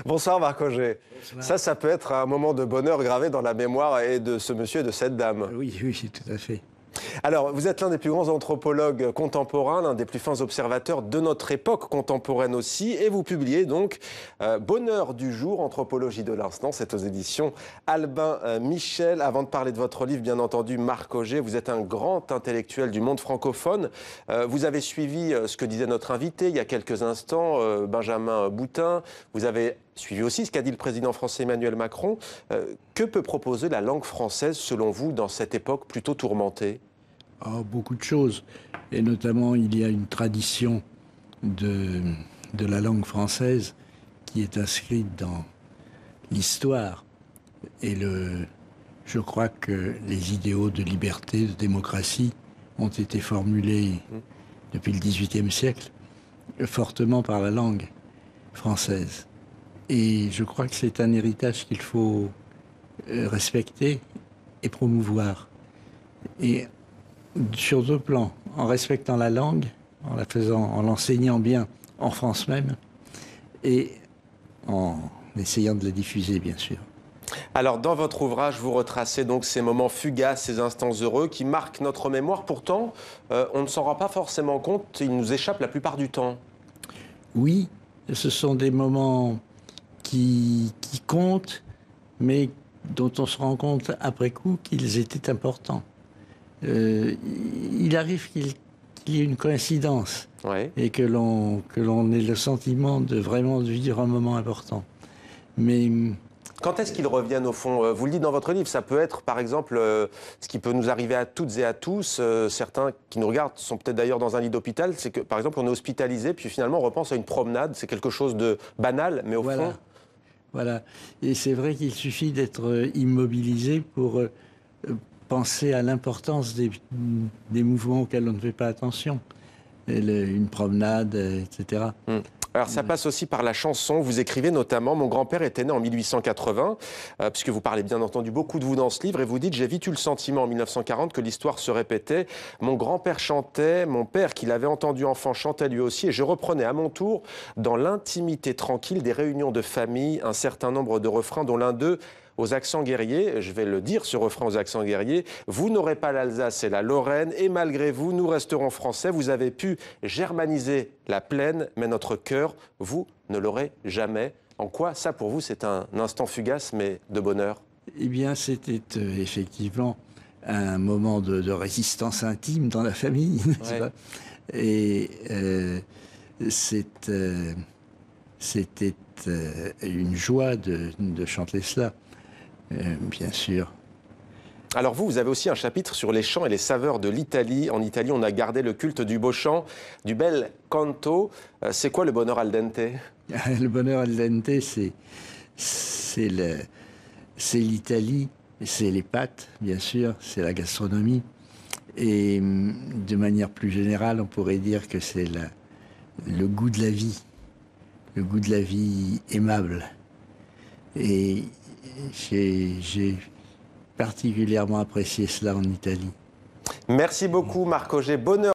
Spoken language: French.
Bonsoir Marc Auger. Bonsoir. Ça peut être un moment de bonheur gravé dans la mémoire et de ce monsieur et de cette dame. Oui, oui, tout à fait. Alors, vous êtes l'un des plus grands anthropologues contemporains, l'un des plus fins observateurs de notre époque contemporaine aussi, et vous publiez donc Bonheur du jour, anthropologie de l'instant, c'est aux éditions Albin Michel. Avant de parler de votre livre, bien entendu, Marc Auger, vous êtes un grand intellectuel du monde francophone. Vous avez suivi ce que disait notre invité il y a quelques instants, Benjamin Boutin. Vous avez suivi aussi ce qu'a dit le président français Emmanuel Macron. Que peut proposer la langue française, selon vous, dans cette époque plutôt tourmentée ? Beaucoup de choses. Et notamment, il y a une tradition de la langue française qui est inscrite dans l'histoire. Et je crois que les idéaux de liberté, de démocratie ont été formulés depuis le XVIIIe siècle fortement par la langue française. Et je crois que c'est un héritage qu'il faut respecter et promouvoir. Et sur deux plans, en respectant la langue, en l'enseignant bien en France même, et en essayant de la diffuser, bien sûr. Alors, dans votre ouvrage, vous retracez donc ces moments fugaces, ces instants heureux qui marquent notre mémoire. Pourtant, on ne s'en rend pas forcément compte, ils nous échappent la plupart du temps. Oui, ce sont des moments qui comptent, mais dont on se rend compte après coup qu'ils étaient importants. Il arrive qu'il y ait une coïncidence, Ouais. et que l'on ait le sentiment de vraiment vivre un moment important. Mais Quand est-ce qu'ils reviennent au fond? Vous le dites dans votre livre, ça peut être par exemple ce qui peut nous arriver à toutes et à tous. Certains qui nous regardent sont peut-être d'ailleurs dans un lit d'hôpital. C'est que par exemple on est hospitalisé, puis finalement on repense à une promenade. C'est quelque chose de banal, mais au fond... Voilà. Et c'est vrai qu'il suffit d'être immobilisé pour penser à l'importance des mouvements auxquels on ne fait pas attention. Une promenade, etc. Alors ça passe aussi par la chanson. Vous écrivez notamment « Mon grand-père était né en 1880 », puisque vous parlez bien entendu beaucoup de vous dans ce livre, et vous dites « J'ai vite eu le sentiment en 1940 que l'histoire se répétait. Mon grand-père chantait, mon père qui l'avait entendu enfant chantait lui aussi, et je reprenais à mon tour, dans l'intimité tranquille des réunions de famille, un certain nombre de refrains dont l'un d'eux aux accents guerriers, je vais le dire, ce refrain aux accents guerriers, vous n'aurez pas l'Alsace et la Lorraine, et malgré vous, nous resterons français. Vous avez pu germaniser la plaine, mais notre cœur, vous ne l'aurez jamais. En quoi, ça pour vous, c'est un instant fugace, mais de bonheur? Eh bien, c'était effectivement un moment de résistance intime dans la famille, n'est-ce pas? Et c'était une joie de chanter cela. Bien sûr. Alors vous avez aussi un chapitre sur les chants et les saveurs de l'Italie. En Italie, on a gardé le culte du beau chant, du bel canto. C'est quoi le bonheur al dente? Le bonheur al dente, c'est l'Italie, c'est les pâtes, bien sûr, c'est la gastronomie. Et de manière plus générale, on pourrait dire que c'est le goût de la vie, le goût de la vie aimable. Et j'ai particulièrement apprécié cela en Italie. Merci beaucoup Marc Auger. Bonheur.